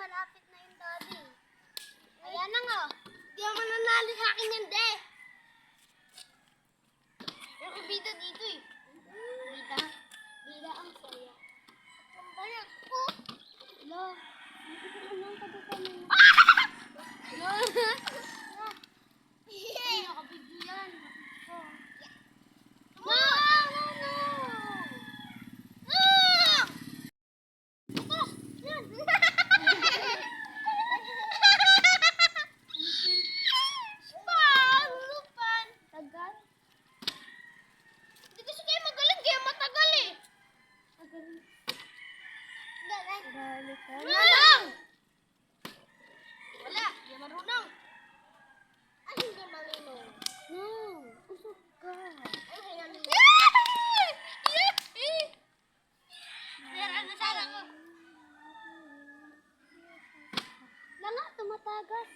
malapit na yung daddy. Ayan na nga. Hindi ako nanalo sa akin yan, de. Yung kabida dito eh. Bida. Bida ang saya. Ang bayan ko. Hello. Anong pagkakan mo? Hello. Ay, nakabidyo yan. No! No! No! Wala, di marunong. Ano hindi marunong? No, usok ka. Pero ano sana ko? Lala, tumatagas.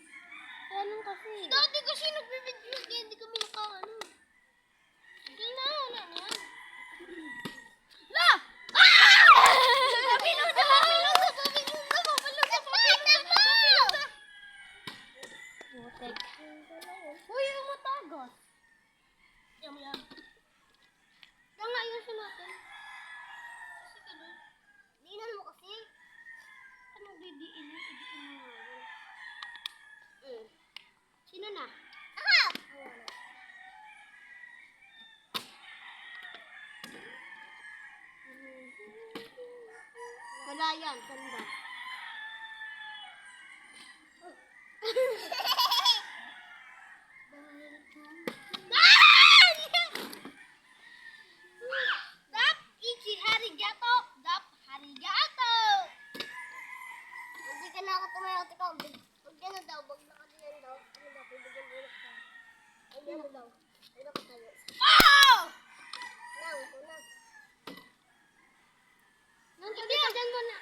Anong kasi? Dati kasi nagbibidyo kaya hindi kami nakaano. Hindi na, wala na yan. La! Uy, yung matagos. Yum, yum. Yung nga, ayusin natin. Kasi ka doon. Diinan mo kasi. Anong didiin mo? Didiin mo nga yun. Sino na? Aha! Wala yan, tanda. Dap ichi harigato. Dap harigato. Hindi ka na ako tumayo. Huwag ka na daw. Huwag na ka diyan daw. Ano daw? Pibigyan ulit ka. Ay, ano daw? Ano ka tayo? Oh! Nang, ito na. Nang, sabi ka dyan muna.